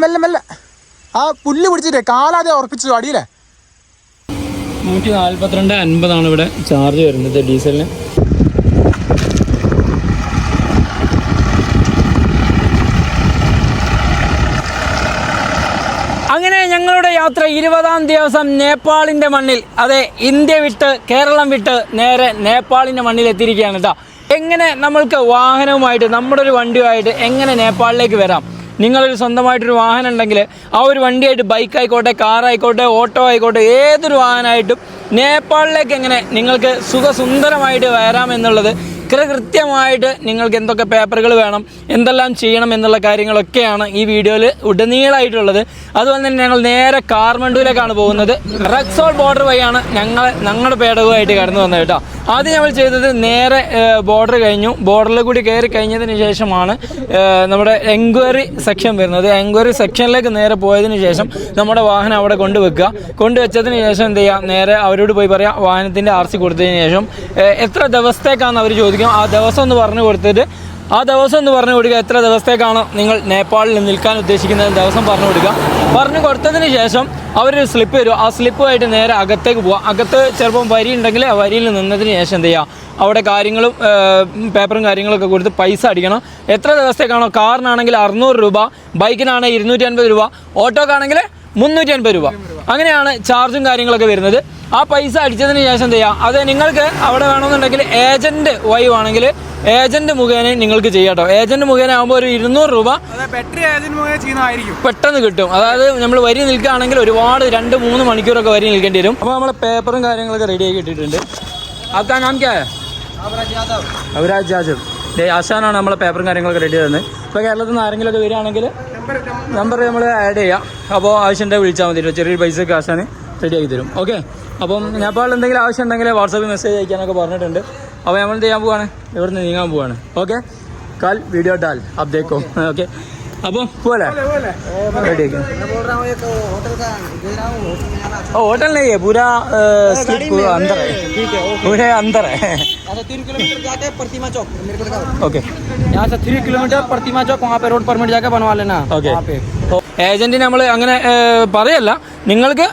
മെല്ലെ മെല്ലെ ആ പുല്ല് പിടിച്ചിട്ടേ കാലാതെ ഉറപ്പിച്ചു അടിയില്ലേ. 142.50 ഇവിടെ ചാർജ് വരുന്നത് ഡീസലിന്. അങ്ങനെ ഞങ്ങളുടെ യാത്ര 20-ാം ദിവസം നേപ്പാളിൻ്റെ മണ്ണിൽ, അതെ, ഇന്ത്യ വിട്ട് കേരളം വിട്ട് നേരെ നേപ്പാളിൻ്റെ മണ്ണിൽ എത്തിയിരിക്കുകയാണ് കേട്ടോ. എങ്ങനെ നമ്മൾക്ക് വാഹനവുമായിട്ട്, നമ്മുടെ ഒരു വണ്ടിയുമായിട്ട് എങ്ങനെ നേപ്പാളിലേക്ക് വരാം? നിങ്ങളൊരു സ്വന്തമായിട്ടൊരു വാഹനം ഉണ്ടെങ്കിൽ ആ ഒരു വണ്ടിയായിട്ട്, ബൈക്കായിക്കോട്ടെ, കാറായിക്കോട്ടെ, ഓട്ടോ ആയിക്കോട്ടെ, ഏതൊരു വാഹനമായിട്ടും നേപ്പാളിലേക്ക് എങ്ങനെ നിങ്ങൾക്ക് സുഖസുന്ദരമായിട്ട് വരാമെന്നുള്ളത് കൃത്യമായിട്ട് നിങ്ങൾക്ക് എന്തൊക്കെ പേപ്പറുകൾ വേണം, എന്തെല്ലാം ചെയ്യണം എന്നുള്ള കാര്യങ്ങളൊക്കെയാണ് ഈ വീഡിയോയിൽ ഉടനീളമായിട്ടുള്ളത്. അതുപോലെ തന്നെ ഞങ്ങൾ നേരെ കാർമണ്ഡുവിലേക്കാണ് പോകുന്നത്. റക്സോൾ ബോർഡർ വഴിയാണ് ഞങ്ങളുടെ പേടകവുമായിട്ട് കടന്നു വന്നത് കേട്ടോ. ആദ്യം നമ്മൾ ചെയ്തത് നേരെ ബോർഡർ കഴിഞ്ഞു. ബോർഡറിൽ കൂടി കയറി കഴിഞ്ഞതിന് ശേഷമാണ് നമ്മുടെ എൻക്വയറി സെക്ഷൻ വരുന്നത്. എൻക്വയറി സെക്ഷനിലേക്ക് നേരെ പോയതിന് ശേഷം നമ്മുടെ വാഹനം അവിടെ കൊണ്ടുവച്ചതിന് ശേഷം എന്ത് ചെയ്യുക, നേരെ അവരോട് പോയി പറയാം, വാഹനത്തിൻ്റെ RC കൊടുത്തതിന് ശേഷം എത്ര ദിവസത്തേക്കാണെന്ന് അവർ ചോദിക്കും. ആ ദിവസം ഒന്ന് പറഞ്ഞു കൊടുത്തിട്ട് എത്ര ദിവസത്തേക്കാണ് നിങ്ങൾ നേപ്പാളിൽ നിൽക്കാൻ ഉദ്ദേശിക്കുന്നത് ദിവസം പറഞ്ഞു കൊടുത്തതിന് ശേഷം അവരൊരു സ്ലിപ്പ് തരും. ആ സ്ലിപ്പുമായിട്ട് നേരെ അകത്തേക്ക് പോവുക. അകത്ത് ചിലപ്പം വരി ഉണ്ടെങ്കിൽ ആ വരിയിൽ നിന്നതിന് ശേഷം എന്ത് ചെയ്യുക, അവിടെ കാര്യങ്ങളും പേപ്പറും കാര്യങ്ങളൊക്കെ കൊടുത്ത് പൈസ അടിക്കണം. എത്ര ദിവസത്തേക്കാണോ, കാറിനാണെങ്കിൽ 600 രൂപ, ബൈക്കിനാണെങ്കിൽ 250 രൂപ, ഓട്ടോക്കാണെങ്കിൽ 350 രൂപ. അങ്ങനെയാണ് ചാർജും കാര്യങ്ങളൊക്കെ വരുന്നത്. ആ പൈസ അടിച്ചതിന് ശേഷം എന്ത് ചെയ്യുക, അത് നിങ്ങൾക്ക് അവിടെ വേണമെന്നുണ്ടെങ്കിൽ ഏജൻറ്റ് വഴി ആണെങ്കിൽ ഏജൻറ്റ് മുഖേന നിങ്ങൾക്ക് ചെയ്യാം കേട്ടോ. ഏജൻറ്റ് മുഖേന ആകുമ്പോൾ ഒരു 200 രൂപ പെട്ടെന്ന് കിട്ടും. അതായത് നമ്മൾ വരി നിൽക്കുകയാണെങ്കിൽ ഒരുപാട് 2-3 മണിക്കൂറൊക്കെ വരി നിൽക്കേണ്ടി വരും. അപ്പോൾ നമ്മളെ പേപ്പറും കാര്യങ്ങളൊക്കെ റെഡിയാക്കി ഇട്ടിട്ടുണ്ട്. അതാ നാം ക്യാ അവരാജ് യാദവ്, ആശാനാണ് നമ്മളെ പേപ്പറും കാര്യങ്ങളൊക്കെ റെഡി ചെയ്യുന്നത്. ഇപ്പോൾ കേരളത്തിൽ നിന്ന് ആരെങ്കിലുമൊക്കെ വരികയാണെങ്കിൽ നമ്പർ നമ്മൾ ആഡ് ചെയ്യാം. അപ്പോൾ ആവശ്യമുണ്ടെങ്കിൽ വിളിച്ചാൽ മതി. ചെറിയൊരു പൈസയൊക്കെ ആശാന് റെഡിയാക്കി തരും. ഓക്കെ. അപ്പം നേപ്പാളിൽ എന്തെങ്കിലും ആവശ്യം ഉണ്ടെങ്കിൽ വാട്സാപ്പിൽ മെസ്സേജ് അയക്കാനൊക്കെ പറഞ്ഞിട്ടുണ്ട്. അപ്പോൾ നമ്മൾ എന്ത് ചെയ്യാൻ പോവാണ്, ഇവിടെ നിന്ന് നീങ്ങാൻ പോവാണ്. ഓക്കെ, കാൽ വീഡിയോ ഡാൽ അപ്ഡേക്കോ. ഓക്കെ, അപ്പോൾ പോലെ रेडी है। होटल नहीं है, पूरा अंदर है, पूरे अंदर है। 3 किलोमीटर जाके प्रतिमा चौक मेरे को दिखाओ। ओके, यहाँ से 3 किलोमीटर प्रतिमा चौक, वहाँ पे रोड परमिट जाके बनवा लेना। ओके, वहाँ पे ഏജന്റിന് നമ്മൾ അങ്ങനെ പറയല്ല, നിങ്ങൾക്ക്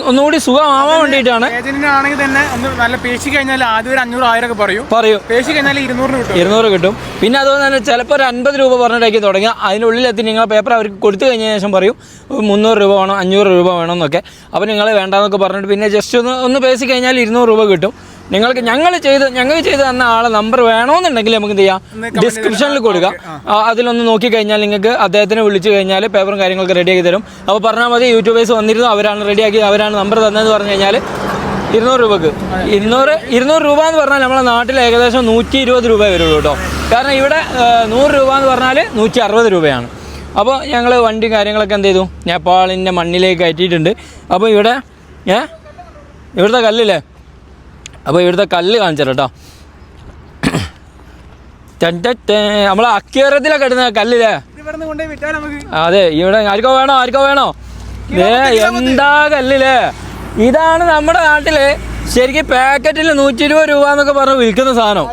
ഒന്നുകൂടി സുഖമാവാൻ വേണ്ടിയിട്ടാണ്. ഏജന്റിനാണെങ്കിൽ തന്നെ ഒന്ന് നല്ല പേശി കഴിഞ്ഞാൽ ആദ്യം ഒരു 500-1000 ഒക്കെ പറയും. പേശി കഴിഞ്ഞാൽ 200 കിട്ടും. പിന്നെ അതുപോലെ തന്നെ ചിലപ്പോൾ ഒരു 50 രൂപ പറഞ്ഞിട്ടേക്ക് തുടങ്ങി അതിനുള്ളിലെത്തി നിങ്ങളെ പേപ്പർ അവർക്ക് കൊടുത്തു കഴിഞ്ഞ ശേഷം പറയും 300 രൂപ വേണം, 500 രൂപ വേണം എന്നൊക്കെ. അപ്പോൾ നിങ്ങൾ വേണ്ടാന്നൊക്കെ പറഞ്ഞിട്ട് പിന്നെ ജസ്റ്റ് ഒന്ന് പേശി കഴിഞ്ഞാൽ 200 രൂപ കിട്ടും. ഞങ്ങൾ ചെയ്ത് തന്ന ആളെ നമ്പർ വേണമെന്നുണ്ടെങ്കിൽ നമുക്ക് എന്ത് ചെയ്യാം, ഡിസ്ക്രിപ്ഷനിൽ കൊടുക്കാം. അതിലൊന്ന് നോക്കിക്കഴിഞ്ഞാൽ നിങ്ങൾക്ക് അദ്ദേഹത്തിനെ വിളിച്ചു കഴിഞ്ഞാൽ പേപ്പറും കാര്യങ്ങളൊക്കെ റെഡിയാക്കി തരും. അപ്പോൾ പറഞ്ഞാൽ മതി യൂട്യൂബേഴ്സ് വന്നിരുന്നു, അവരാണ് നമ്പർ തന്നതെന്ന് പറഞ്ഞു കഴിഞ്ഞാൽ 200 രൂപക്ക് 200 രൂപ എന്ന് പറഞ്ഞാൽ നമ്മളെ നാട്ടിൽ ഏകദേശം 120 രൂപ വരുള്ളൂ കേട്ടോ. കാരണം ഇവിടെ 100 രൂപ എന്ന് പറഞ്ഞാൽ 160 രൂപയാണ്. അപ്പോൾ ഞങ്ങൾ വണ്ടി കാര്യങ്ങളൊക്കെ എന്ത് ചെയ്തു, നേപ്പാളിൻ്റെ മണ്ണിലേക്ക് കയറ്റിയിട്ടുണ്ട്. അപ്പോൾ ഇവിടുത്തെ കല്ലില്ലേ, അപ്പോൾ ഇവിടുത്തെ കല്ല് കാണിച്ചു കേട്ടോ. നമ്മളെ അക്യൂറത്തിലൊക്കെ ഇടുന്ന കല്ലില്ലേ, അതെ. ഇവിടെ ആർക്കോ വേണോ എന്താ കല്ലില്ലേ. ഇതാണ് നമ്മുടെ നാട്ടില് ശരിക്കും പാക്കറ്റിൽ 120 രൂപ എന്നൊക്കെ പറഞ്ഞ് വിൽക്കുന്ന സാധനം.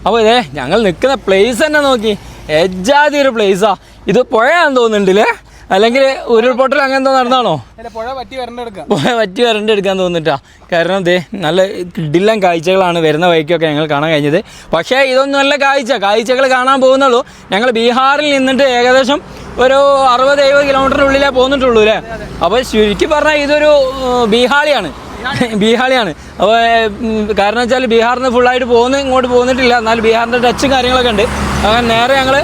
അപ്പോൾ ഞങ്ങൾ നിൽക്കുന്ന പ്ലേസ് തന്നെ നോക്കി, എജ്ജാതി ഒരു പ്ലേസാ. ഇത് പുഴയാന്ന് തോന്നുന്നുണ്ടല്ലേ, അല്ലെങ്കിൽ ഉരുൾപൊട്ടൽ അങ്ങനത്തെ നടന്നാണോ, പുഴ പറ്റി വരണ്ടെടുക്കാൻ തോന്നിട്ടാ. കാരണം നല്ല കിടിലൻ കാഴ്ചകളാണ് വരുന്ന വഴിക്കൊക്കെ ഞങ്ങൾ കാണാൻ കഴിഞ്ഞത്. പക്ഷേ ഇതൊന്നും നല്ല കാഴ്ചകൾ കാണാൻ പോകുന്നുള്ളൂ. ഞങ്ങൾ ബീഹാറിൽ നിന്നിട്ട് ഏകദേശം ഒരു 60-70 കിലോമീറ്ററിനുള്ളിലേ പോന്നിട്ടുള്ളൂ അല്ലേ. അപ്പോൾ ചുരുക്കി പറഞ്ഞാൽ ഇതൊരു ബീഹാളിയാണ്. അപ്പോൾ കാരണം വെച്ചാൽ ബീഹാറിൽ നിന്ന് ഫുള്ളായിട്ട് ഇങ്ങോട്ട് പോന്നിട്ടില്ല, എന്നാൽ ബീഹാറിൻ്റെ ടച്ചും കാര്യങ്ങളൊക്കെ ഉണ്ട്. അങ്ങനെ നേരെ ഞങ്ങൾ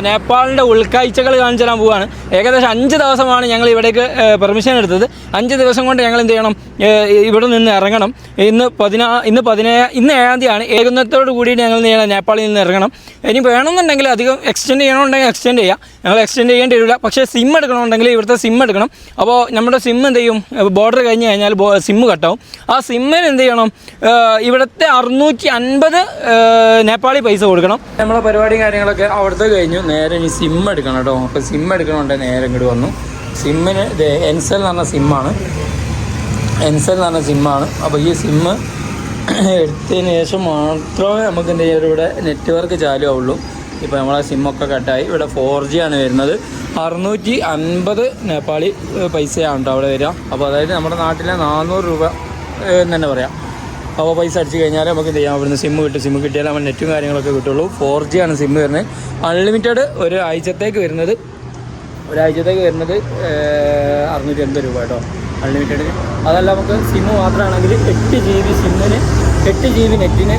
നേപ്പാളിൻ്റെ ഉൾക്കാഴ്ചകൾ കാണിച്ചു തരാൻ പോവുകയാണ്. ഏകദേശം 5 ദിവസമാണ് ഞങ്ങൾ ഇവിടേക്ക് പെർമിഷൻ എടുത്തത്. 5 ദിവസം കൊണ്ട് ഞങ്ങൾ എന്ത് ചെയ്യണം, ഇവിടെ നിന്ന് ഇറങ്ങണം. ഇന്ന് 7-ാം തീയതിയാണ്. ഏകുന്നത്തോട് കൂടിയിട്ട് ഞങ്ങൾ എന്ത് ചെയ്യണം, നേപ്പാളിൽ നിന്ന് ഇറങ്ങണം. ഇനി വേണമെന്നുണ്ടെങ്കിൽ അധികം എക്സ്റ്റെൻഡ് ചെയ്യണമെന്നുണ്ടെങ്കിൽ എക്സ്റ്റെൻഡ് ചെയ്യാം. ഞങ്ങൾ എക്സ്റ്റെൻഡ് ചെയ്യേണ്ടി വരില്ല. പക്ഷേ സിം എടുക്കണമെന്നുണ്ടെങ്കിൽ ഇവിടുത്തെ സിം എടുക്കണം. അപ്പോൾ നമ്മുടെ സിം എന്ത് ചെയ്യും, ബോർഡർ കഴിഞ്ഞ് കഴിഞ്ഞാൽ സിം കട്ടാവും. ആ സിമ്മിന് എന്ത് ചെയ്യണം, ഇവിടുത്തെ 650 നേപ്പാളി പൈസ കൊടുക്കണം. നമ്മളെ പരിപാടിയും കാര്യങ്ങളൊക്കെ അവിടുത്തെ കഴിഞ്ഞു. നേരെ ഇനി സിം എടുക്കണം കേട്ടോ. അപ്പോൾ സിം എടുക്കണോണ്ട് നേരെ ഇങ്ങോട്ട് വന്നു. സിമ്മിന് എൻസെൽ എന്ന് പറഞ്ഞ സിമ്മാണ്. അപ്പോൾ ഈ സിമ്മ് എടുത്തതിന് ശേഷം മാത്രമേ നമുക്ക് എന്ത് ചെയ്യാം, ഇവിടെ നെറ്റ്വർക്ക് ചാലുമാവുള്ളൂ. ഇപ്പോൾ നമ്മളെ സിമ്മൊക്കെ കട്ടായി. ഇവിടെ 4G ആണ് വരുന്നത്. 650 നേപ്പാളി പൈസയാണ് കേട്ടോ അവിടെ വരിക. അപ്പോൾ അതായത് നമ്മുടെ നാട്ടിലെ 400 രൂപ എന്ന് തന്നെ പറയാം. അപ്പോൾ പൈസ അടിച്ച് കഴിഞ്ഞാൽ നമുക്ക് എന്ത് ചെയ്യാം, അവിടുന്ന് സിമ്മ് കിട്ടും. സിമ്മ് കിട്ടിയാൽ നമ്മൾ നെറ്റും കാര്യങ്ങളൊക്കെ കിട്ടുള്ളൂ. 4G ആണ് സിമ്മ് വരുന്നത്. അൺലിമിറ്റഡ് ഒരാഴ്ചത്തേക്ക് വരുന്നത് 680 രൂപ കേട്ടോ അൺലിമിറ്റഡ്. അതല്ല നമുക്ക് സിമ്മ് മാത്രമാണെങ്കിൽ 8 GB സിമ്മിന് 8 GB നെറ്റിന്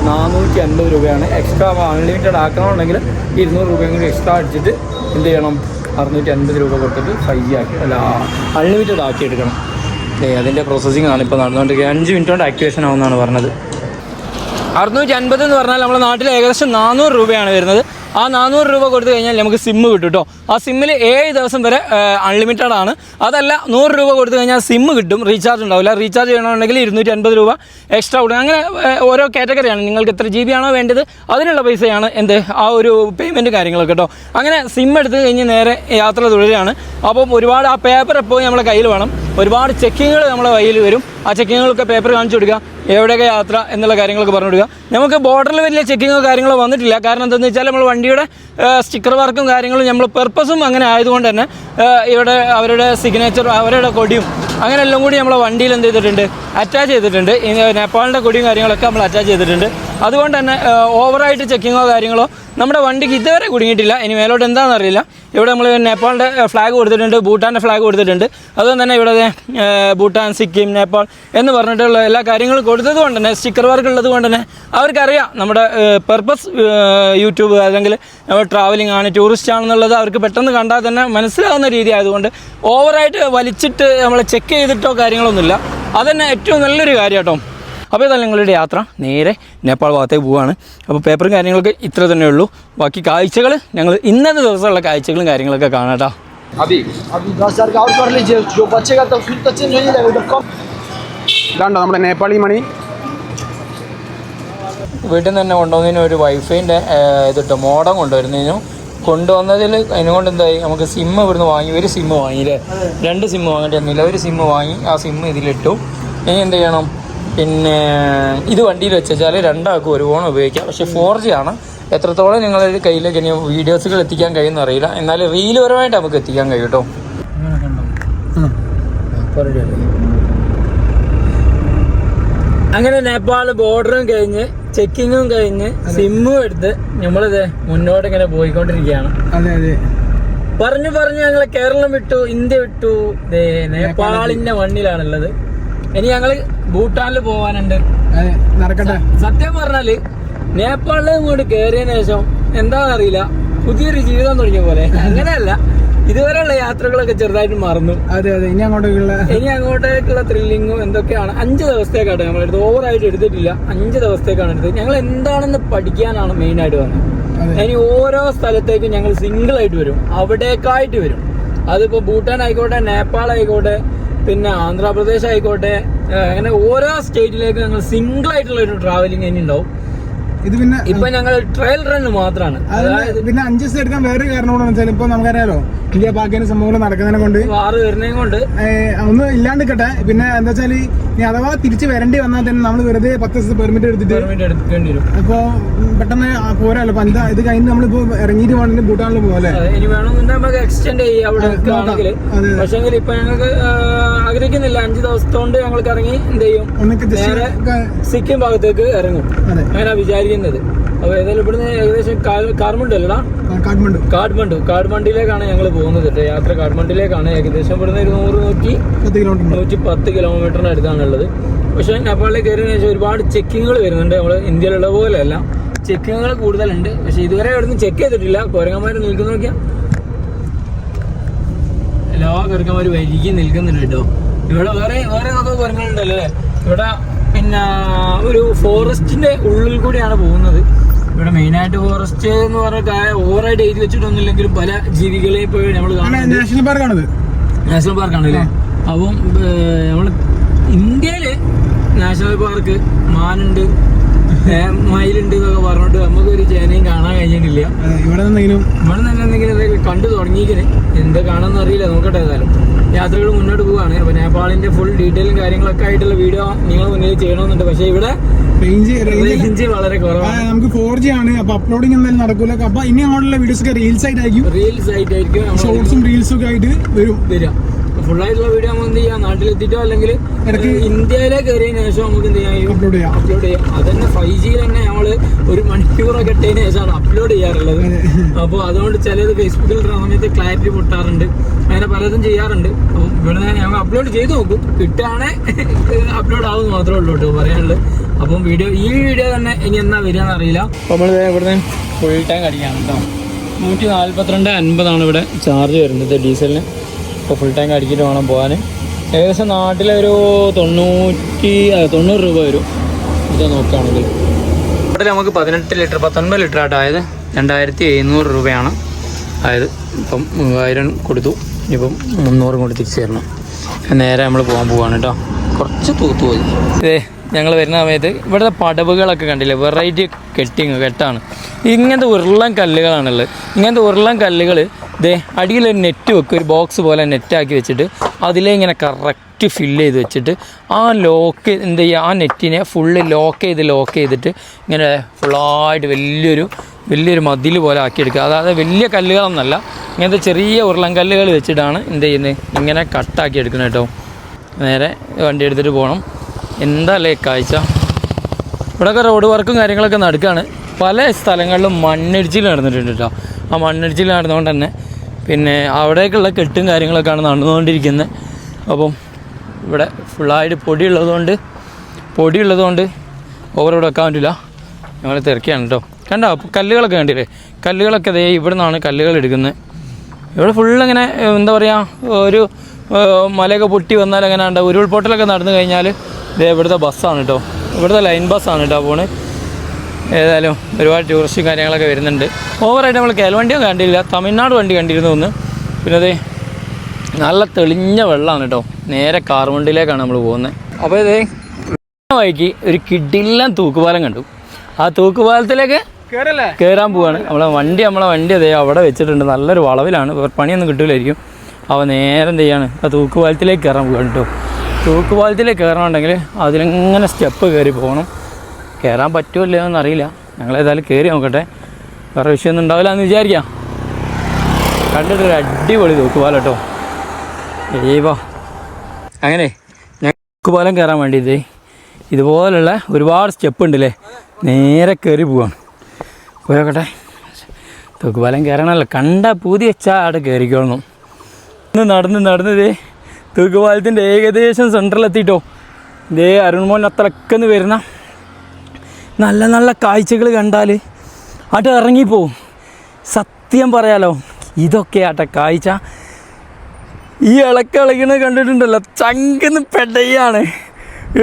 450 രൂപയാണ്. എക്സ്ട്രാ അൺലിമിറ്റഡ് ആക്കണമെന്നുണ്ടെങ്കിൽ 200 രൂപയും കൂടി എക്സ്ട്രാ അടിച്ചിട്ട് എന്ത് ചെയ്യണം, 650 രൂപ കൊടുത്തിട്ട് 5G ആക്കി അല്ല അൺലിമിറ്റഡ് ആക്കി എടുക്കണം. അതിൻ്റെ പ്രോസസ്സിംഗ് ആണ് ഇപ്പോൾ നടന്നുകൊണ്ടിരിക്കുന്നത്. 5 മിനിറ്റ് കൊണ്ട് ആക്ടിവേഷൻ ആവുമെന്നാണ് പറഞ്ഞത്. 650 എന്ന് പറഞ്ഞാൽ നമ്മുടെ നാട്ടിൽ ഏകദേശം 400 രൂപയാണ് വരുന്നത്. ആ 400 രൂപ കൊടുത്തു കഴിഞ്ഞാൽ നമുക്ക് സിമ്മ് കിട്ടും കേട്ടോ. ആ സിമ്മിൽ 7 ദിവസം വരെ അൺലിമിറ്റഡ് ആണ്. അതല്ല 100 രൂപ കൊടുത്തു കഴിഞ്ഞാൽ സിമ്മ് കിട്ടും, റീചാർജ് ഉണ്ടാവില്ല. റീചാർജ് ചെയ്യണമെന്നുണ്ടെങ്കിൽ 250 രൂപ എക്സ്ട്രാ കൊടുക്കും. അങ്ങനെ ഓരോ കാറ്റഗറിയാണ്. നിങ്ങൾക്ക് എത്ര GB ആണോ വേണ്ടത് അതിനുള്ള പൈസയാണ് ആ ഒരു പേയ്മെൻറ്റ് കാര്യങ്ങളൊക്കെ കേട്ടോ. അങ്ങനെ സിം എടുത്ത് കഴിഞ്ഞ് നേരെ യാത്ര തുടരുകയാണ്. അപ്പം ഒരുപാട് ആ പേപ്പർ എപ്പോഴും നമ്മുടെ കയ്യിൽ വേണം. ഒരുപാട് ചെക്കിങ്ങുകൾ നമ്മളെ കയ്യിൽ വരും. ആ ചെക്കിങ്ങുകളൊക്കെ പേപ്പർ കാണിച്ചു കൊടുക്കുക, എവിടെയൊക്കെ യാത്ര എന്നുള്ള കാര്യങ്ങളൊക്കെ പറഞ്ഞു കൊടുക്കുക. നമുക്ക് ബോർഡറിൽ വലിയ ചെക്കിങ്ങോ കാര്യങ്ങളോ വന്നിട്ടില്ല. കാരണം എന്താണെന്ന് വെച്ചാൽ നമ്മൾ വണ്ടിയുടെ സ്റ്റിക്കർ വർക്കും കാര്യങ്ങളും നമ്മൾ പെർപ്പസും അങ്ങനെ ആയതുകൊണ്ട് തന്നെ ഇവിടെ അവരുടെ സിഗ്നേച്ചർ അവരുടെ കൊടിയും അങ്ങനെ എല്ലാം കൂടി നമ്മളെ വണ്ടിയിൽ എന്ത് ചെയ്തിട്ടുണ്ട്, അറ്റാച്ച് ചെയ്തിട്ടുണ്ട്. നേപ്പാളിൻ്റെ കൊടിയും കാര്യങ്ങളൊക്കെ നമ്മൾ അറ്റാച്ച് ചെയ്തിട്ടുണ്ട്. അതുകൊണ്ട് തന്നെ ഓവറായിട്ട് ചെക്കിങ്ങോ കാര്യങ്ങളോ നമ്മുടെ വണ്ടിക്ക് ഇതുവരെ കുടുങ്ങിയിട്ടില്ല. ഇനി മേലോട്ട് എന്താണെന്ന് അറിയില്ല. ഇവിടെ നമ്മൾ നേപ്പാളിൻ്റെ ഫ്ലാഗ് കൊടുത്തിട്ടുണ്ട്, ഭൂട്ടാൻ്റെ ഫ്ലാഗ് കൊടുത്തിട്ടുണ്ട്. അതുകൊണ്ട് തന്നെ ഇവിടെ ഭൂട്ടാൻ, സിക്കിം, നേപ്പാൾ എന്ന് പറഞ്ഞിട്ടുള്ള എല്ലാ കാര്യങ്ങളും കൊടുത്തത് കൊണ്ട് തന്നെ സ്റ്റിക്കർ വർക്ക് ഉള്ളത് കൊണ്ട് തന്നെ അവർക്കറിയാം നമ്മുടെ പർപ്പസ് യൂട്യൂബ് അല്ലെങ്കിൽ നമ്മൾ ട്രാവലിംഗ് ആണ്, ടൂറിസ്റ്റ് ആണെന്നുള്ളത് അവർക്ക് പെട്ടെന്ന് കണ്ടാൽ തന്നെ മനസ്സിലാവുന്ന രീതി ആയതുകൊണ്ട് ഓവറായിട്ട് വലിച്ചിട്ട് നമ്മൾ ചെക്ക് ചെയ്തിട്ടോ കാര്യങ്ങളൊന്നുമില്ല. അതുതന്നെ ഏറ്റവും നല്ലൊരു കാര്യം കേട്ടോ. അപ്പോൾ ഇതല്ല ഞങ്ങളുടെ യാത്ര നേരെ നേപ്പാൾ ഭാഗത്തേക്ക് പോവുകയാണ്. അപ്പോൾ പേപ്പറും കാര്യങ്ങളൊക്കെ ഇത്ര തന്നെ ഉള്ളൂ. ബാക്കി കാഴ്ചകൾ ഞങ്ങൾ ഇന്നത്തെ ദിവസമുള്ള കാഴ്ചകളും കാര്യങ്ങളൊക്കെ കാണാം കേട്ടോ. ഇതാണ്ടോ നമ്മുടെ നേപ്പാളി മണി. വീട്ടിൽ നിന്ന് തന്നെ കൊണ്ടുവന്നതിന് ഒരു വൈഫൈൻ്റെ ഇതിട്ടോ മോഡം കൊണ്ടുവന്നതിൽ അതിനുകൊണ്ട് എന്തായി, നമുക്ക് സിമ്മ് ഇവിടുന്ന് വാങ്ങി. ഒരു സിമ്മ് വാങ്ങിയില്ലേ, 2 സിമ്മ് വാങ്ങേണ്ടി വന്നില്ല. ഒരു സിമ്മ് വാങ്ങി, ആ സിമ്മ് ഇതിലിട്ടു. ഇനി എന്ത് ചെയ്യണം, പിന്നെ ഇത് വണ്ടിയിൽ വെച്ചാൽ രണ്ടാൾക്കും ഒരു ഫോൺ ഉപയോഗിക്കാം. പക്ഷേ 4G ആണ്. എത്രത്തോളം നിങ്ങളുടെ കയ്യിലേക്ക് ഇനി വീഡിയോസുകൾ എത്തിക്കാൻ കഴിയുമെന്ന് അറിയില്ല. എന്നാൽ റീല് പരമായിട്ട് നമുക്ക് എത്തിക്കാൻ കഴിയും കേട്ടോ. അങ്ങനെ നേപ്പാൾ ബോർഡറും കഴിഞ്ഞ് ചെക്കിങ്ങും കഴിഞ്ഞ് സിമ്മും എടുത്ത് നമ്മളിത് മുന്നോട്ട് ഇങ്ങനെ പോയിക്കൊണ്ടിരിക്കുകയാണ്. അതെ അതെ, പറഞ്ഞു ഞങ്ങൾ കേരളം വിട്ടു, ഇന്ത്യ വിട്ടു, നേപ്പാളിന്റെ മണ്ണിലാണുള്ളത്. ഇനി ഞങ്ങള് ഭൂട്ടാനിൽ പോവാനുണ്ട്. നടക്കട്ടെ. സത്യം പറഞ്ഞാല് നേപ്പാളിൽ ഇങ്ങോട്ട് കയറിയതിനു ശേഷം എന്താണെന്നറിയില്ല, പുതിയൊരു ജീവിതം തുടങ്ങിയ പോലെ. അങ്ങനെയല്ല, ഇതുവരെയുള്ള യാത്രകളൊക്കെ ചെറുതായിട്ട് മറന്നു. അതെ അതെ, ഇനി അങ്ങോട്ടേക്കുള്ള ത്രില്ലിങ്ങും എന്തൊക്കെയാണ്. 5 ദിവസത്തേക്കാട്ടോ നമ്മളെടുത്ത്, ഓവറായിട്ട് എടുത്തിട്ടില്ല. 5 ദിവസത്തേക്കാണ് എടുത്തത്. ഞങ്ങൾ എന്താണെന്ന് പഠിക്കാനാണ് മെയിനായിട്ട് വന്നത്. ഇനി ഓരോ സ്ഥലത്തേക്കും ഞങ്ങൾ സിംഗിൾ ആയിട്ട് വരും, അവിടേക്കായിട്ട് വരും. അതിപ്പോൾ ഭൂട്ടാൻ ആയിക്കോട്ടെ, നേപ്പാൾ ആയിക്കോട്ടെ, പിന്നെ ആന്ധ്രാപ്രദേശ് ആയിക്കോട്ടെ, അങ്ങനെ ഓരോ സ്റ്റേറ്റിലേക്കും ഞങ്ങൾ സിംഗിൾ ആയിട്ടുള്ള ഒരു ട്രാവലിംഗ് ഇനി ഉണ്ടാവും. ഇത് പിന്നെ ഇപ്പൊ ഞങ്ങൾ ട്രയൽ റൺ മാത്രമാണ്. പിന്നെ 5 ദിവസം എടുക്കാൻ വേറെ കാരണം കൂടെ വെച്ചാൽ ഇപ്പൊ നമുക്കറിയാലോ, ഇന്ത്യ പാകിസ്ഥാൻ സംഭവങ്ങൾ നടക്കുന്നതിനെ കൊണ്ട് വാറ് വരുന്നതും കൊണ്ട് ഒന്നും ഇല്ലാണ്ടിക്കട്ടെ. പിന്നെ എന്താ വെച്ചാൽ ഇനി അഥവാ തിരിച്ച് വരേണ്ടി വന്നാൽ തന്നെ നമ്മൾ വെറുതെ 10 ദിവസം പെർമിറ്റ് എടുക്കേണ്ടി വരും. അപ്പൊ പെട്ടെന്ന് പോരാല്ലോ. അപ്പൊ എന്താ ഇത് കഴിഞ്ഞ് നമ്മളിപ്പോ ഇറങ്ങിയിട്ട് വേണമെങ്കിൽ ഭൂട്ടാനിൽ പോകാല്ലേ. ഇനി വേണമെന്നുണ്ടെങ്കിൽ നമുക്ക് എക്സ്റ്റെൻഡ് ചെയ്യാം അവിടെ ആണെങ്കിൽ. പക്ഷെ ഇപ്പൊ ഞങ്ങൾക്ക് ആഗ്രഹിക്കുന്നില്ല. 5 ദിവസത്തോണ്ട് ഞങ്ങൾക്ക് ഇറങ്ങി എന്ത് ചെയ്യും, നേരെ സിക്കിം ഭാഗത്തേക്ക് ഇറങ്ങും. അങ്ങനെ വിചാരിക്കുന്നത്. അപ്പൊ ഏതായാലും ഇവിടുന്ന് ഏകദേശം കാഠ്മണ്ഡു അല്ലടാ, കാഠ്മണ്ഡിലേക്കാണ് ഞങ്ങൾ പോകുന്നത്. യാത്ര കാഠ്മണ്ഡിലേക്കാണ്. ഏകദേശം ഇവിടുന്ന് 110 കിലോമീറ്ററിന് അടുത്താണുള്ളത്. പക്ഷെ നേപ്പാളിലേക്ക് കയറിയതിനു ശേഷം ഒരുപാട് ചെക്കിങ്ങുകൾ വരുന്നുണ്ട്. നമ്മൾ ഇന്ത്യയിലുള്ള പോലെയല്ല, ചെക്കിങ്ങുകൾ കൂടുതലുണ്ട്. പക്ഷെ ഇതുവരെ ഇവിടുന്ന് ചെക്ക് ചെയ്തിട്ടില്ല. കുരങ്ങന്മാർ നിൽക്കുന്ന നോക്കിയാൽ എല്ലാ കുരങ്ങന്മാർ വരികയും നിൽക്കുന്നുണ്ട് കേട്ടോ. ഇവിടെ വേറെ കുരങ്ങളുണ്ടല്ലോ അല്ലേ. ഇവിടെ പിന്നെ ഒരു ഫോറസ്റ്റിന്റെ ഉള്ളിൽ കൂടിയാണ് പോകുന്നത്. ഇവിടെ മെയിനായിട്ട് ഫോറസ്റ്റ് എന്ന് പറഞ്ഞാൽ ഓവറായിട്ട് എഴുതി വെച്ചിട്ടൊന്നുമില്ലെങ്കിലും പല ജീവികളെ ഇപ്പോൾ നമ്മൾ കാണുന്നത് നാഷണൽ പാർക്കാണല്ലേ. അപ്പം നമ്മൾ ഇന്ത്യയില് നാഷണൽ പാർക്ക് മാനുണ്ട്, മയിലുണ്ട് എന്നൊക്കെ പറഞ്ഞിട്ട് നമുക്കൊരു ചേനയും കാണാൻ കഴിഞ്ഞിട്ടില്ല. ഇവിടെ തന്നെ എന്തെങ്കിലും കണ്ടു തുടങ്ങിയിരിക്കണേ. എന്താ കാണാമെന്ന് അറിയില്ല, നോക്കട്ടെ. ഏതായാലും യാത്രകൾ മുന്നോട്ട് പോവുകയാണ്. അപ്പോൾ നേപ്പാളിന്റെ ഫുൾ ഡീറ്റെയിലും കാര്യങ്ങളൊക്കെ ആയിട്ടുള്ള വീഡിയോ നിങ്ങൾ മുന്നിൽ ചെയ്യണമെന്നുണ്ട്. പക്ഷേ ഇവിടെ റേഞ്ച് വളരെ കുറവാണ്. നമുക്ക് 4G ആണ്. അപ്പൊ അപ്ലോഡിങ് എന്തായാലും നടക്കൂല. അപ്പൊ ഇനി അങ്ങോട്ടുള്ള വീഡിയോസ് ഒക്കെ റീൽസ് ആയിട്ടായിരിക്കും. ഷോർട്സും റീൽസും ഒക്കെ ആയിട്ട് വരും. ഫുള്ളായിട്ടുള്ള വീഡിയോ നമുക്ക് എന്ത് ചെയ്യാം, നാട്ടിലെത്തിയിട്ടോ അല്ലെങ്കിൽ ഇന്ത്യയിലെ കയറിയതിനു ശേഷം നമുക്ക് എന്ത് ചെയ്യാം, അപ്ലോഡ് ചെയ്യാം. അതന്നെ 5G തന്നെ നമ്മള് 1 മണിക്കൂറൊക്കെ ഇട്ടതിന് ശേഷമാണ് അപ്ലോഡ് ചെയ്യാറുള്ളത്. അപ്പോൾ അതുകൊണ്ട് ചിലത് ഫേസ്ബുക്കിൽ ഇടുന്ന സമയത്ത് ക്ലാരിറ്റി പൊട്ടാറുണ്ട്, അങ്ങനെ പലതും ചെയ്യാറുണ്ട്. അപ്പം ഇവിടെ ഞങ്ങൾ അപ്ലോഡ് ചെയ്ത് നോക്കും, കിട്ടുകയാണെ അപ്ലോഡ് ആവുമെന്ന് മാത്രമേ ഉള്ളൂ കേട്ടോ പറയാനുള്ളത്. അപ്പം ഈ വീഡിയോ തന്നെ ഇനി എന്നാ വരികയെന്ന് അറിയില്ല. അപ്പോൾ നമ്മൾ ഇവിടുന്ന് ഫുൾ ടാങ്ക് അടിക്കുകയാണ് കേട്ടോ. 142.50 ഇവിടെ ചാർജ് വരുന്നത് ഡീസലിന്. അപ്പോൾ ഫുൾ ടാങ്ക് അടിച്ചിട്ട് വേണം പോകാൻ. ഏകദേശം നാട്ടിലൊരു 90 രൂപ വരും ഇത് നോക്കുകയാണെങ്കിൽ. ഇവിടെ നമുക്ക് 19 ലിറ്റർ ആട്ടോ ആയത് 2700 രൂപയാണ് ആയത്. ഇപ്പം 3000 കൊടുത്തു, ഇപ്പം 300 കൊണ്ട് തിരിച്ചു തരണം. നേരെ നമ്മൾ പോകാൻ കേട്ടോ. കുറച്ച് തൂത്തു പോയി. ഇതേ ഞങ്ങൾ വരുന്ന സമയത്ത് ഇവിടുത്തെ പടവുകളൊക്കെ കണ്ടില്ലേ, വെറൈറ്റി കെട്ടാണ്. ഇങ്ങനത്തെ ഉരുളൻ കല്ലുകളാണുള്ളത്. ഇങ്ങനത്തെ ഉരുളൻ കല്ലുകൾ ഇതേ അടിയിലൊരു നെറ്റ് വെക്കും, ഒരു ബോക്സ് പോലെ നെറ്റാക്കി വെച്ചിട്ട് അതിലേ ഇങ്ങനെ കറക്റ്റ് ഫില്ല് ചെയ്ത് വെച്ചിട്ട് ആ ലോക്ക് എന്ത് ചെയ്യുക, ആ നെറ്റിനെ ഫുള്ള് ലോക്ക് ചെയ്തിട്ട് ഇങ്ങനെ ഫുള്ളായിട്ട് വലിയൊരു മതിൽ പോലെ ആക്കിയെടുക്കുക. അതായത് വലിയ കല്ലുകളൊന്നല്ല, ഇങ്ങനത്തെ ചെറിയ ഉരുളൻ കല്ലുകൾ വെച്ചിട്ടാണ് എന്ത് ചെയ്യുന്നത്, ഇങ്ങനെ കട്ടാക്കി എടുക്കുന്നത് കേട്ടോ. നേരെ വണ്ടി എടുത്തിട്ട് പോകണം. എന്താല്ലേ കാഴ്ച. ഇവിടെയൊക്കെ റോഡ് വർക്കും കാര്യങ്ങളൊക്കെ നടക്കുകയാണ്. പല സ്ഥലങ്ങളിലും മണ്ണിടിച്ചിൽ നടന്നിട്ടുണ്ട് കേട്ടോ. ആ മണ്ണിടിച്ചിൽ നടന്നുകൊണ്ട് തന്നെ പിന്നെ അവിടേക്കുള്ള കെട്ടും കാര്യങ്ങളൊക്കെയാണ് നടന്നുകൊണ്ടിരിക്കുന്നത്. അപ്പം ഇവിടെ ഫുള്ളായിട്ട് പൊടിയുള്ളതുകൊണ്ട് ഓവറോട് വെക്കാൻ പറ്റില്ല. ഞങ്ങൾ തിരക്കിയാണ് കേട്ടോ. കണ്ടോ കല്ലുകളൊക്കെ കണ്ടില്ലേ, കല്ലുകളൊക്കെ ദേ ഇവിടെ നിന്നാണ് കല്ലുകൾ എടുക്കുന്നത്. ഇവിടെ ഫുള്ളിങ്ങനെ എന്താ പറയുക, ഒരു മലയൊക്കെ പൊട്ടി വന്നാൽ അങ്ങനെ ഉണ്ട്. ഉരുൾപൊട്ടലൊക്കെ നടന്നു കഴിഞ്ഞാൽ ഇതേ ഇവിടുത്തെ ബസ്സാണ് കേട്ടോ, ഇവിടുത്തെ ലൈൻ ബസ്സാണ് കേട്ടോ പോണ്. ഏതായാലും ഒരുപാട് ടൂറിസ്റ്റ് കാര്യങ്ങളൊക്കെ വരുന്നുണ്ട്. ഓവറായിട്ട് നമ്മൾ കേരള വണ്ടിയൊന്നും കണ്ടില്ല, തമിഴ്നാട് വണ്ടി കണ്ടിരുന്നു ഒന്ന്. പിന്നെ അതേ നല്ല തെളിഞ്ഞ വെള്ളമാണ് കേട്ടോ. നേരെ കാർവണ്ടിയിലേക്കാണ് നമ്മൾ പോകുന്നത്. അപ്പോൾ ഇതേ വഴിക്ക് ഒരു കിടിലൻ തൂക്കുപാലം കണ്ടു. ആ തൂക്കുപാലത്തിലേക്ക് കയറാൻ പോവാണ്. നമ്മളെ വണ്ടി അതേ അവിടെ വെച്ചിട്ടുണ്ട്. നല്ലൊരു വളവിലാണ്, പണിയൊന്നും കിട്ടില്ലായിരിക്കും. അപ്പോൾ നേരെ എന്ത് ചെയ്യാണ്, ആ തൂക്കുപാലത്തിലേക്ക് കയറാൻ പോവാണ് കേട്ടോ. തൂക്കുപാലത്തിലേക്ക് കയറണമെന്നുണ്ടെങ്കിൽ അതിലിങ്ങനെ സ്റ്റെപ്പ് കയറി പോകണം. കയറാൻ പറ്റുമല്ലോ എന്നറിയില്ല. ഞങ്ങളേതായാലും കയറി നോക്കട്ടെ, വേറെ വിഷയമൊന്നും ഉണ്ടാവില്ല എന്ന് വിചാരിക്കാം. കണ്ടിട്ടൊരു അടിപൊളി തൂക്കുപാലം കേട്ടോ. ഏവാ അങ്ങനെ ഞാൻ തൂക്കുപാലം കയറാൻ വേണ്ടിയിട്ട് ഇതുപോലുള്ള ഒരുപാട് സ്റ്റെപ്പ് ഉണ്ടല്ലേ, നേരെ കയറി പോവാണ്. പോയോക്കട്ടെ. തൂക്കുപാലം കയറണമല്ലോ, കണ്ട പൂതി വെച്ചാൽ അവിടെ കയറിക്കോളണം. നടന്നതേ തൂക്കുപാലത്തിൻ്റെ ഏകദേശം സെൻറ്ററിലെത്തിയിട്ടോ. ഇതേ അരുൺമോൻ അത്രക്കെന്ന് വരുന്ന നല്ല നല്ല കാഴ്ചകൾ കണ്ടാൽ അവിടെ ഇറങ്ങിപ്പോവും. സത്യം പറയാലോ, ഇതൊക്കെ ആട്ടെ കാഴ്ച. ഈ ഇളക്കണ കണ്ടിട്ടുണ്ടല്ലോ, ചങ്കെന്ന് പെടയാണ്.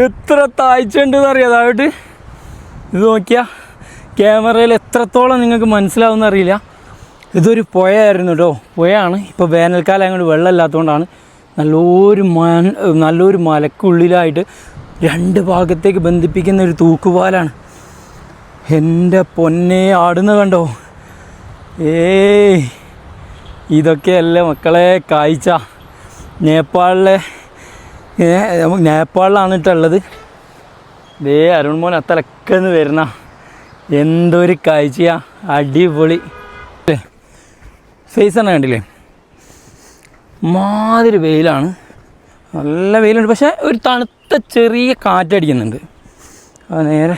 എത്ര താഴ്ച ഉണ്ടെന്ന് അറിയാം അതായിട്ട്. ഇത് നോക്കിയാൽ ക്യാമറയിൽ എത്രത്തോളം നിങ്ങൾക്ക് മനസ്സിലാവുമെന്ന് അറിയില്ല. ഇതൊരു പുഴയായിരുന്നു കേട്ടോ, പുഴയാണ്. ഇപ്പോൾ വേനൽക്കാലം അങ്ങോട്ട് വെള്ളമില്ലാത്തതുകൊണ്ടാണ് നല്ലൊരു മലക്കുള്ളിലായിട്ട് 2 ഭാഗത്തേക്ക് ബന്ധിപ്പിക്കുന്ന ഒരു തൂക്കുപാലാണ്. എൻ്റെ പൊന്നെ ആടുന്ന കണ്ടോ. ഇതൊക്കെയല്ലേ മക്കളെ കാഴ്ച. നേപ്പാളിലാണ് കേട്ടുള്ളത്. ദേ അരുൺമോൻ അത്രക്കെന്ന് വരുന്ന എന്തൊരു കാഴ്ചയാ, അടിപൊളി. ഫേസ് തന്നെ കണ്ടില്ലേ, മാതിരി വെയിലാണ്, നല്ല വെയിലുണ്ട്. പക്ഷേ ഒരു തണുത്ത ചെറിയ കാറ്റടിക്കുന്നുണ്ട്. അത് നേരെ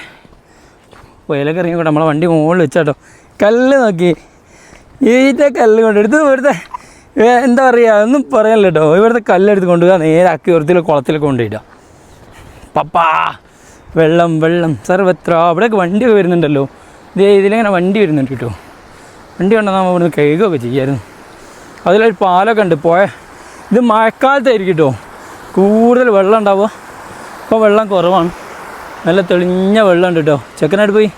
പുയലൊക്കെ ഇറങ്ങിക്കോട്ടെ. നമ്മളെ വണ്ടി മുകളിൽ വെച്ചാട്ടോ. കല്ല് നോക്കി, ഈറ്റ കല്ല് കൊണ്ടെടുത്ത് ഇവിടുത്തെ എന്താ പറയുക, ഒന്നും പറയാനില്ല കേട്ടോ. ഇവിടുത്തെ കല്ലെടുത്ത് കൊണ്ടുപോകുക, നേരെ അക്കിയോരത്തിൽ കുളത്തിലൊക്കെ കൊണ്ടുപോയിടുക. പപ്പാ വെള്ളം സർവത്ര. അവിടെയൊക്കെ വണ്ടിയൊക്കെ വരുന്നുണ്ടല്ലോ. ഇതിലിങ്ങനെ വണ്ടി വരുന്നുണ്ട് കേട്ടോ. വണ്ടി കണ്ടാൽ നമ്മൾ ഇവിടുന്ന് കഴുകുകയൊക്കെ ചെയ്യായിരുന്നു. അതിലൊരു പാലൊക്കെ ഉണ്ട്. ഇത് മഴക്കാലത്തായിരിക്കും കേട്ടോ കൂടുതൽ വെള്ളം ഉണ്ടാവുക. ഇപ്പോൾ വെള്ളം കുറവാണ്, നല്ല തെളിഞ്ഞ വെള്ളം ഉണ്ട് കേട്ടോ. ചെക്കനായിട്ട് പോയി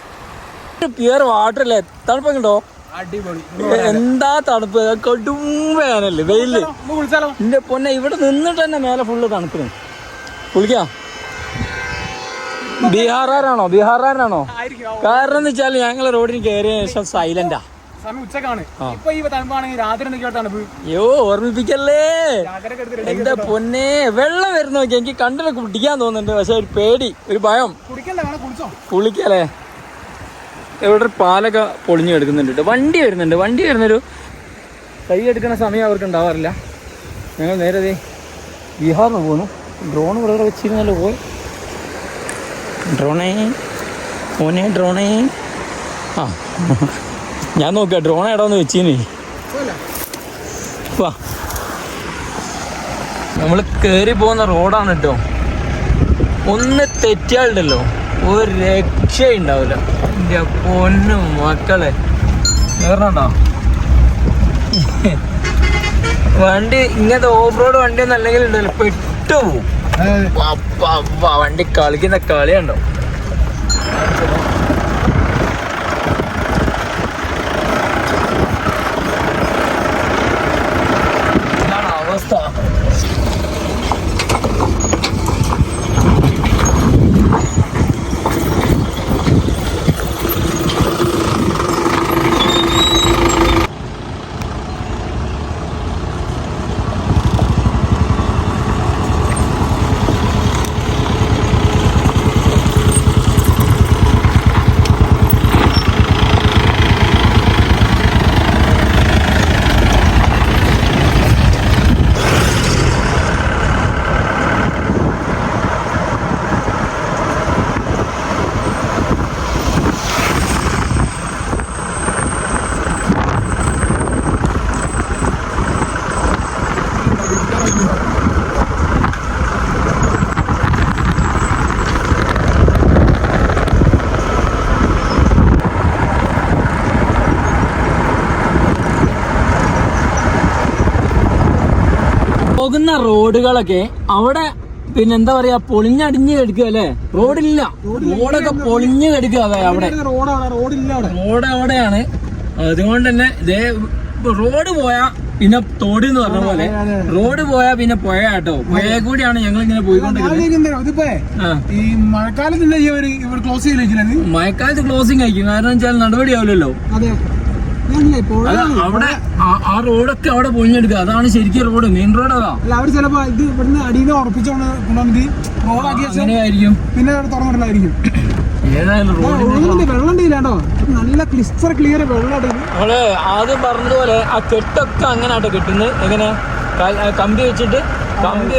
പ്യുവർ വാട്ടർ അല്ലേ, തണുപ്പൊക്കെ ഉണ്ടോ? അടിപൊളി. എന്താ തണുപ്പ്, കൊടും വേനല്ലേ, വെയില്. എൻ്റെ പൊന്നെ ഇവിടെ നിന്നിട്ട് തന്നെ മേലെ ഫുള്ള് തണുപ്പിന്. കുളിക്കാം. ബീഹാറാണോ? കാരണം എന്ന് വെച്ചാൽ ഞങ്ങൾ റോഡിന് കയറിയ ശേഷം സൈലന്റാ. അയ്യോ ഓർമ്മിപ്പിക്കല്ലേ എന്റെ പൊന്നെ. വെള്ളം വരുന്ന നോക്കി എനിക്ക് കണ്ടിട്ട് കുടിക്കാൻ തോന്നുന്നുണ്ട്, പക്ഷെ ഒരു പേടി, ഒരു ഭയം. പുളിക്കല്ലേ ഇവിടെ ഒരു പാലൊക്കെ പൊളിഞ്ഞു കിടക്കുന്നുണ്ട് കേട്ടോ. വണ്ടി വരുന്നൊരു കൈ എടുക്കുന്ന സമയം അവർക്ക് ഉണ്ടാവാറില്ല. ഞങ്ങൾ നേരെ ബീഹാറിന് പോകുന്നു. ഡ്രോൺ ഇവിടെ വെച്ചിരുന്നല്ലോ പോയി. ഡ്രോണേ ആ ഞാൻ നോക്കിയാ ഡ്രോൺ എടാന്ന് വെച്ചീന്. വാ നമ്മൾ കയറി പോകുന്ന റോഡാണ് കേട്ടോ. ഒന്ന് തെറ്റിയാലുണ്ടല്ലോ ഒരു രക്ഷയുണ്ടാവില്ല. എൻ്റെ പൊന്നും മക്കളെ കയറണോ വണ്ടി. ഇങ്ങനത്തെ ഓഫ് റോഡ് വണ്ടിയൊന്നും അല്ലെങ്കിൽ ഉണ്ടല്ലോ പെട്ടുപോകും. വണ്ടി കളിക്കുന്ന കളിയുണ്ടോ. ഇതാണ് അവസ്ഥ. പോകുന്ന റോഡുകളൊക്കെ അവിടെ പിന്നെന്താ പറയാ പൊളിഞ്ഞടിഞ്ഞ് കിടക്കുക അല്ലേ. റോഡില്ല, റോഡൊക്കെ പൊളിഞ്ഞ് കിടക്കുക. അതെ അവിടെ റോഡ് അവിടെയാണ്. അതുകൊണ്ട് തന്നെ ഇതേ റോഡ് പോയാ പിന്നെ തോട് എന്ന് പറഞ്ഞ പോലെ റോഡ് പോയാ പിന്നെ പുഴ കേട്ടോ. പുഴ കൂടിയാണ് ഞങ്ങൾ ഇങ്ങനെ പോയിക്കൊണ്ടിരിക്കുന്നത്. മഴക്കാലത്ത് ക്ലോസിംഗ് ആയിരിക്കും. കാരണം വെച്ചാൽ നടപടി ആവില്ലല്ലോ. അവിടെ ആ റോഡൊക്കെ അവിടെ പൊളിഞ്ഞെടുക്കുക. അതാണ് ശരിക്കും റോഡ്, മെയിൻ റോഡ്. അതാ അവര് ചിലപ്പോ ഇത് ഇവിടുന്ന് അടിയിൽ ഉറപ്പിച്ചോണ്ട് അങ്ങനെയായിരിക്കും. പിന്നെ തുറന്നിട്ടില്ലായിരിക്കും. ഏതായാലും വെള്ളം ഇല്ലാണ്ടോ, നല്ല ക്ലിസ്റ്റർ ക്ലിയർ വെള്ളം. നമ്മള് ആദ്യം പറഞ്ഞതുപോലെ ആ കെട്ടൊക്കെ അങ്ങനെ ആട്ടോ കെട്ടുന്നത്. എങ്ങനെ കമ്പി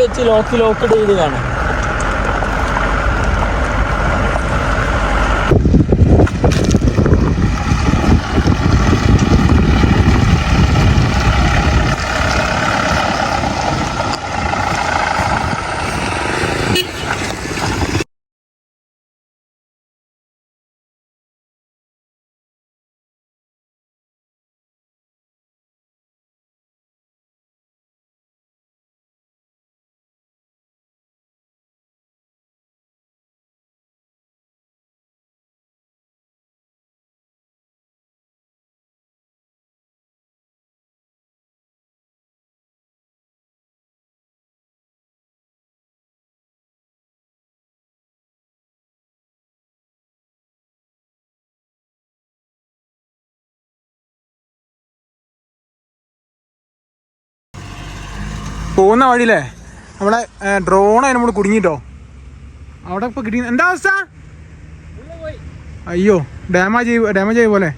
വെച്ച് ലോക്ക് ചെയ്ത് കാണും. പോകുന്ന വഴിയില്ലേ നമ്മളെ ഡ്രോൺ നമ്മൾ കുടുങ്ങിട്ടോ. അവിടെ ഇപ്പൊ കിട്ടി. എന്താ അവസ്ഥ? അയ്യോ, ഡാമേജ് ആയി പോലെ.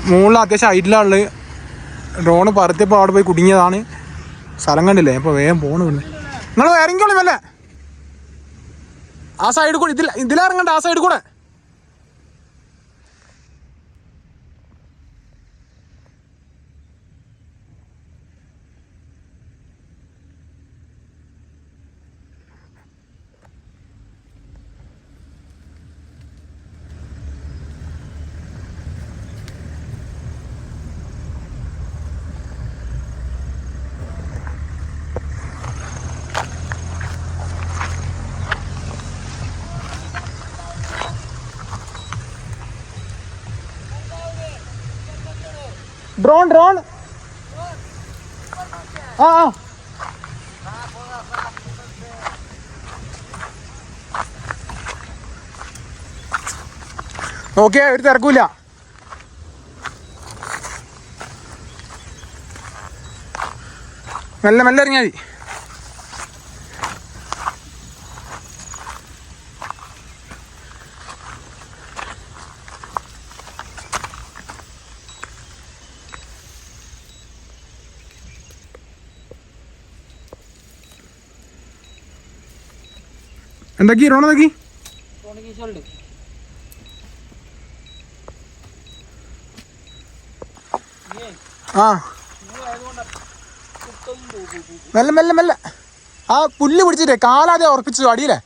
മുകളിൽ അത്യാവശ്യം ഹൈറ്റിലുള്ള ഡ്രോണ് പറത്തിയപ്പോൾ അവിടെ പോയി കുടുങ്ങിയതാണ്. സ്ഥലം കണ്ടില്ലേ? അപ്പോൾ വേഗം പോണ്. പിന്നെ നിങ്ങൾ ഇറങ്ങിക്കോളി അല്ലേ ആ സൈഡിൽ കൂടെ. ഇതിലിറങ്ങണ്ട, ആ സൈഡിൽ കൂടെ. ഡ്രോൺ ആ നോക്കിയാ ഒരു തിരക്കൂല. മെല്ലെ ഇറങ്ങിയാൽ മതി. എന്താക്കി റോണ നോക്കി ആ മെല്ലെ മെല്ലെ മെല്ലെ ആ പുല്ല് പിടിച്ചിട്ടേ കാലാതെ ഉറപ്പിച്ചു അടിയില്ലേ.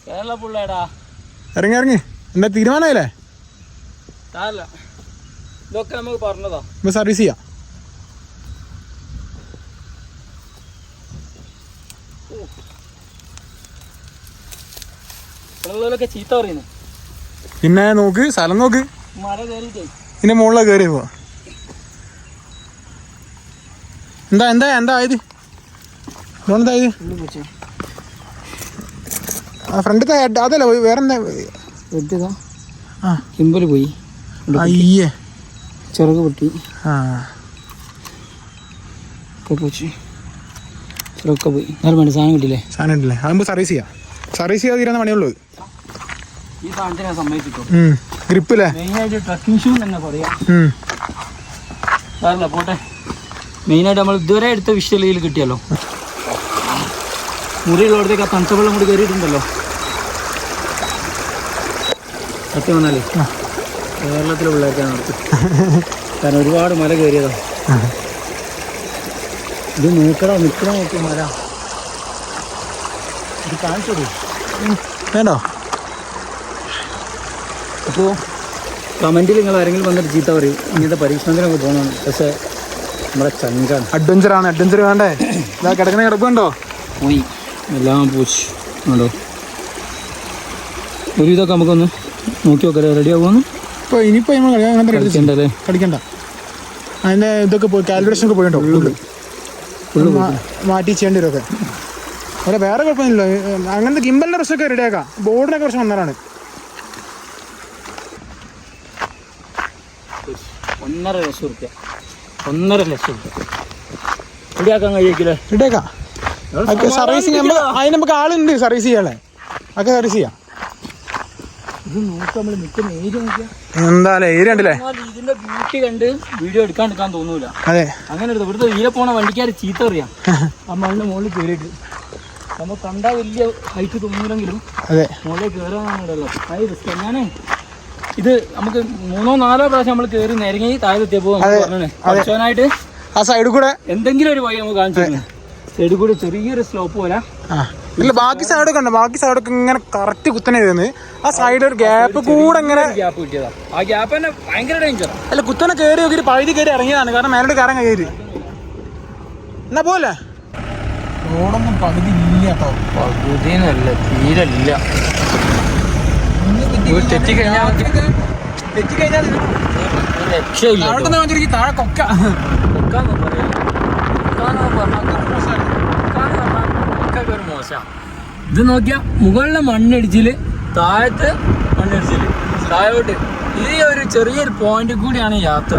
കേരള പുള്ളേടാ ഇറങ്ങി ഇറങ്ങി. എന്താ തീരുമാനമായില്ലേ? ഇതൊക്കെ നമുക്ക് പറഞ്ഞതാ. ഇപ്പൊ സർവീസ് ചെയ്യാം. ഇവിടെയുള്ളവരൊക്കെ ചീത്ത പറയുന്നു. പിന്നെ നോക്ക് സ്ഥലം നോക്ക്. മല കയറിയിട്ടേ ഇതിന്റെ മുകളിലാണ് കയറി പോവാ. എന്താ എന്താ എന്താ ആയത്? എന്തായത്? ആ ഫ്രണ്ടിത്തെ അതല്ല വേറെന്താ? ആ കിമ്പല് പോയി. അയ്യേ ചിറക് പൊട്ടി. പോയി സാധനം കിട്ടില്ലേ? സാധനം കിട്ടില്ലേ? അതാകുമ്പോൾ സർവീസ് ചെയ്യാം. സർവീസ് ചെയ്യാതെ തീരുന്ന പണിയുള്ളൂ. ഈ സാധനത്തിന് ഞാൻ സമ്മതിച്ചിട്ടോ. ഗ്രിപ്പില്ലേ? മെയിനായിട്ട് ട്രക്കിംഗ് ഷൂ തന്നെ പറയാം. സാറല്ല പോട്ടെ. മെയിനായിട്ട് നമ്മൾ ഇതുവരെ എടുത്ത വിഷ്വലിൽ കിട്ടിയല്ലോ. മുറിയുള്ളവിടത്തേക്ക് ആ തണുത്ത വെള്ളം കൂടി കയറിയിട്ടുണ്ടല്ലോ. സത്യം വന്നാലേ കേരളത്തിലെ പിള്ളേർക്കാണ് നടത്തും. കാരണം ഒരുപാട് മല കയറിയതാ. ഇത് നോക്കടാ നിൽക്കണ നോക്കിയ മല. ഇത് കാണിച്ചോളൂ വേണ്ടോ? അപ്പോൾ കമൻറ്റിൽ നിങ്ങൾ ആരെങ്കിലും വന്നിട്ട് ചീത്ത പറയും ഇങ്ങനത്തെ പരീക്ഷണത്തിനൊക്കെ പോകണം. പക്ഷേ നമ്മുടെ ചങ്കാണ്. അഡ്വഞ്ചറാണ്. അഡ്വഞ്ചർ വേണ്ടേ? ഇതാ കിടക്കുന്ന കിടപ്പുണ്ടോ? പോയി എല്ലാം പോച്ച് ഉണ്ടോ? ഒരു ഇതൊക്കെ നമുക്കൊന്ന് നോക്കി നോക്കാം. റെഡി ആകുമെന്ന് ഇപ്പോൾ ഇനിയിപ്പോൾ നമ്മൾ കളിക്കണ്ടല്ലേ? കളിക്കണ്ട. അതിൻ്റെ ഇതൊക്കെ പോയി കാൽക്കുലേഷൻ ഒക്കെ പോയിട്ടോ. ഫുള്ള് മാറ്റി ചെയ്യേണ്ടി വരുമൊക്കെ. അവിടെ വേറെ കുഴപ്പമൊന്നുമില്ല. അങ്ങനത്തെ ഗിംബലിൻ്റെ പ്രശ്നമൊക്കെ റെഡിയാക്കാം. ബോർഡിനൊക്കെ പ്രശ്നം വന്നതാണ്. 1.5 ലക്ഷം റുപ്യ. 1.5 ലക്ഷം റുപ്യ റെഡിയാക്കാൻ കഴിയില്ലേ? റെഡിയാക്കാം. സർവീസിങ് അതിന് നമുക്ക് ആളുണ്ട് സർവീസ് ചെയ്യാളെ. ഒക്കെ സർവീസ് ചെയ്യാം. ഇത് നോക്കി നമ്മൾ നിൽക്കുന്ന ഏരിയ നോക്കിയാൽ എന്താ ഏരിയ ഉണ്ടല്ലേ? ഇതിന്റെ ബ്യൂട്ടി കണ്ട് വീഡിയോ എടുക്കാൻ തോന്നൂല. അതെ അങ്ങനെ എടുത്തു. ഇവിടുത്തെ വീരെ പോണ വണ്ടിക്കാർ ചീത്ത അറിയാം. ആ മണ്ണിന്റെ മുകളിൽ കയറിയിട്ട് നമ്മൾ കണ്ടാ വലിയ ഹൈറ്റ് തോന്നില്ലെങ്കിലും അതെ മുകളിൽ കയറാനാണല്ലോ ഹൈ റിസ്ക്. ഞാനേ ഇത് നമുക്ക് 3-4 പ്രാവശ്യം നമ്മൾ കയറി നിരങ്ങി താഴെത്തിയപ്പോൾ പറഞ്ഞായിട്ട് ആ സൈഡിൽ കൂടെ എന്തെങ്കിലും ഒരു വഴി നമുക്ക് കാണിച്ചു. സൈഡിൽ കൂടെ ചെറിയൊരു സ്ലോപ്പ് പോലെ. ഇല്ല ബാക്കി സൈഡൊക്കെ ഉണ്ട്. ബാക്കി സൈഡൊക്കെ ഇങ്ങനെ കറക്റ്റ് കുത്തനെ ചെയ്തെന്ന്. ആ സൈഡിൽ ഒരു ഗ്യാപ്പ് കൂടെ ഇങ്ങനെ ഗ്യാപ്പ് കിട്ടിയതാ. ആ ഗ്യാപ്പ് തന്നെ ഭയങ്കര ഡേഞ്ചർ. അല്ല കുത്തനെ കയറി നോക്കിയിട്ട് പഴുതി കയറി ഇറങ്ങിയതാണ്. കാരണം മേലോട്ട് കയറാൻ കയറി. എന്നാ പോലെ റോഡൊന്നും പകുതി ഇല്ല കേട്ടോ. പകുതിന്നല്ല തീരല്ല. തെറ്റിക്കഴിഞ്ഞാൽ രക്ഷയില്ല. താഴെ കൊക്ക ഒരു മോശം. ഇത് നോക്കിയാ മുകളിലെ മണ്ണിടിച്ചില്, താഴത്ത് മണ്ണിടിച്ചില്, താഴോട്ട് ഈ ഒരു ചെറിയൊരു പോയിന്റ് കൂടിയാണ് യാത്ര.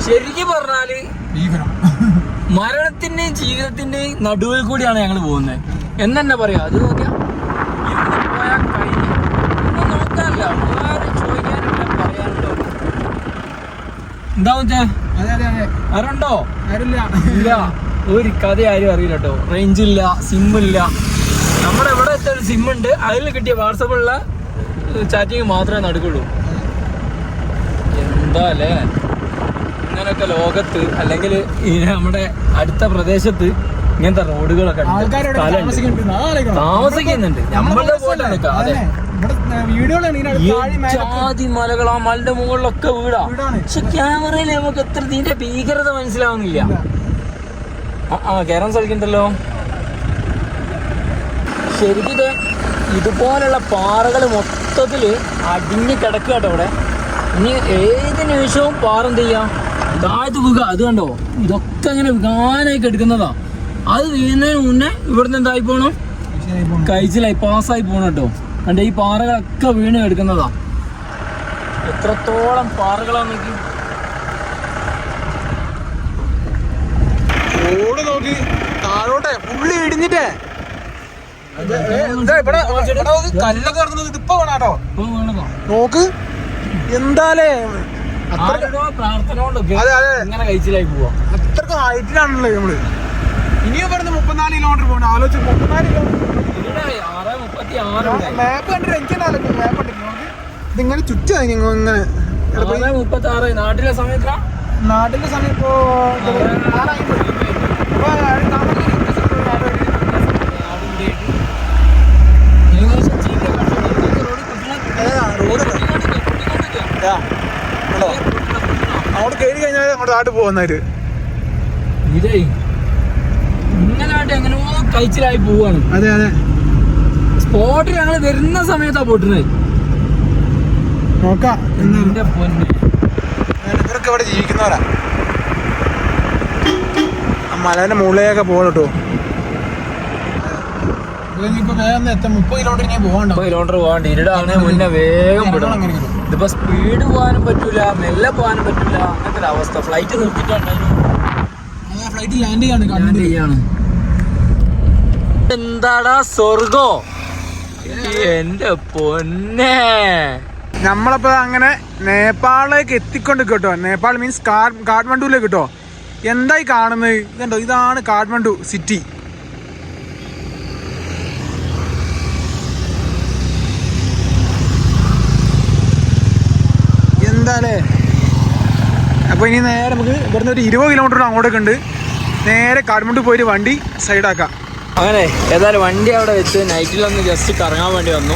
ശരിക്കും പറഞ്ഞാല് മരണത്തിന്റെയും ജീവിതത്തിന്റെയും നടുവിൽ കൂടിയാണ് ഞങ്ങൾ പോകുന്നത് എന്ന് തന്നെ പറയാം. അത് നോക്കിയാ ഇവിടെ പോയാൽ കഴിഞ്ഞു. ഒന്നും നോക്കാനില്ല. ആരും ചോദിക്കാനില്ല, പറയാനുണ്ടോ? എന്താ വെച്ചാ ആരുണ്ടോ? ഇല്ല. ഒരു കഥ ആരും അറിയില്ല കേട്ടോ. റേഞ്ച് ഇല്ല, സിമ്മില്ല. നമ്മുടെ ഇവിടെ ഒരു സിമ്മുണ്ട്. അതിൽ കിട്ടിയ വാട്സപ്പിലുള്ള ചാറ്റിങ് മാത്രമേ നടക്കുള്ളൂ. എന്താ അല്ലേ ഇങ്ങനെയൊക്കെ ലോകത്ത് അല്ലെങ്കിൽ നമ്മുടെ അടുത്ത പ്രദേശത്ത് ഇങ്ങനത്തെ റോഡുകളൊക്കെ താമസിക്കുന്നുണ്ട്. നമ്മളുടെ പോലെ ജാതി മലകൾ ആ മലന്റെ മുകളിലൊക്കെ വീടാ. പക്ഷെ ക്യാമറയിൽ നമുക്ക് എത്ര ഇതിന്റെ ഭീകരത മനസ്സിലാവുന്നില്ല. കയറാൻ സാധിക്കണ്ടല്ലോ. ശരിക്കും ഇതുപോലുള്ള പാറകൾ മൊത്തത്തിൽ അടിഞ്ഞ് കിടക്കുക കേട്ടോ ഇവിടെ. ഇനി ഏത് നിമിഷവും പാറ എന്ത് ചെയ്യാം താഴത്ത് വീഴുക. അത് കണ്ടോ, ഇതൊക്കെ അങ്ങനെ വികാനായി കിടക്കുന്നതാ. അത് വീഴുന്നതിന് മുന്നേ ഇവിടുന്ന് എന്തായി പോകണം? കഴിച്ചിലായി പാസ്സായി പോകണം കേട്ടോ. കണ്ടോ ഈ പാറകളൊക്കെ വീണ് കിടക്കുന്നതാ. എത്രത്തോളം പാറകളാന്ന് നോക്കി. റോഡ് നോക്കി താഴോട്ടെ പുള്ളി ഇടിഞ്ഞിട്ടേ കല്ലൊക്കെ കിടക്കുന്നത് ഇതിപ്പോ വേണാട്ടോ നോക്ക് എന്താലേ അത്രക്കും ഹൈറ്റിലാണല്ലോ നമ്മള് ഇനിയും പറഞ്ഞ് 34 കിലോമീറ്റർ പോകണം ആലോചിച്ച് 34 കിലോമീറ്റർ മാപ്പ് കണ്ടിട്ട് എനിക്കുണ്ടാവില്ല മാപ്പ് കണ്ടിട്ട് നോക്ക് ഇതിങ്ങനെ ചുറ്റാ ഇങ്ങനെ നാട്ടിലെ സമയത്ത് ഇപ്പോ അങ്ങോട്ട് കയറി കഴിഞ്ഞാൽ അങ്ങോട്ട് നാട്ടിൽ പോകുന്നവര് ഇതേ ഇങ്ങനായിട്ട് എങ്ങനെയോ കഴിച്ചിലായി പോവാണ്. അതെ അതെ സ്പോട്ടിൽ ഞങ്ങൾ വരുന്ന സമയത്താ പൊട്ടുന്നത്. നോക്കാം എന്റെ പൊന്നെ ഇവരൊക്കെ ഇവിടെ ജീവിക്കുന്നവരാ. മലേന്റെ മുകളിലേക്കൊക്കെ പോകട്ടോ. ഇനിയിപ്പോ വേഗം എത്താം. 30 കിലോമീറ്റർ ഇനി പോകണ്ട. 30 കിലോമീറ്റർ പോകാണ്ട് ഇരുടാണ് മുന്നേ വേഗം വിടണം. ഇതിപ്പോ സ്പീഡ് പോകാനും പറ്റൂല, മെല്ലെ പോകാനും പറ്റൂല, അങ്ങനത്തെ ഒരു അവസ്ഥ. ഫ്ലൈറ്റ് നിർത്തിയിട്ടുണ്ടായിരുന്നു. ഫ്ലൈറ്റ് ലാൻഡ് ചെയ്യാണ്. എന്താടാ സ്വർഗോ എന്റെ പൊന്നെ. നമ്മളപ്പോ അങ്ങനെ നേപ്പാളിലേക്ക് എത്തിക്കൊണ്ട് കേട്ടോ. നേപ്പാൾ മീൻസ് കാഠ്മണ്ഡുവിലേക്ക് കേട്ടോ. എന്തായി കാണുന്നത് ഇതുണ്ടോ? ഇതാണ് കാഠ്മണ്ഡു സിറ്റി. എന്താലേ. അപ്പൊ ഇനി നേരെ നമുക്ക് ഇവിടുന്ന് ഒരു 20 കിലോമീറ്റർ അങ്ങോട്ടൊക്കെ ഉണ്ട്. നേരെ കാഠ്മണ്ഡു പോയിട്ട് വണ്ടി സൈഡാക്കാം. അങ്ങനെ ഏതായാലും വണ്ടി അവിടെ വെച്ച് നൈറ്റിലൊന്ന് ജസ്റ്റ് കറങ്ങാൻ വേണ്ടി വന്നു.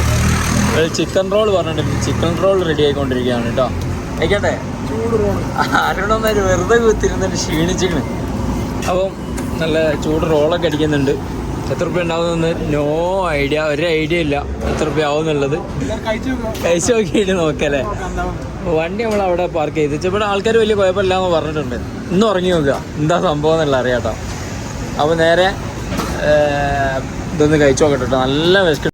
ചിക്കൻ റോൾ പറഞ്ഞിട്ടുണ്ട്. ചിക്കൻ റോൾ റെഡി ആയിക്കൊണ്ടിരിക്കുകയാണ് കേട്ടോ. ആയിക്കോട്ടെ. ആരോടൊന്നൊരു വെറുതെ കുത്തിരുന്നിട്ട് ക്ഷീണിച്ചിക്കണ്. അപ്പം നല്ല ചൂട് റോളൊക്കെ അടിക്കുന്നുണ്ട്. എത്ര റുപ്യ ഉണ്ടാവുമെന്ന് നോ ഐഡിയ, ഒരു ഐഡിയ ഇല്ല എത്ര റുപ്യ ആവും എന്നുള്ളത്. കഴിച്ചു നോക്കിയിട്ട് നോക്കല്ലേ. വണ്ടി നമ്മൾ അവിടെ പാർക്ക് ചെയ്ത് ഇവിടെ ആൾക്കാർ വലിയ കുഴപ്പമില്ല എന്ന് പറഞ്ഞിട്ടുണ്ട്. ഇന്ന് ഉറങ്ങി നോക്കുക എന്താ സംഭവം എന്നുള്ള അറിയാം കേട്ടോ. അപ്പോൾ നേരെ ഇതൊന്ന് കഴിച്ചു നോക്കട്ടെ. നല്ല വിശക്ക്.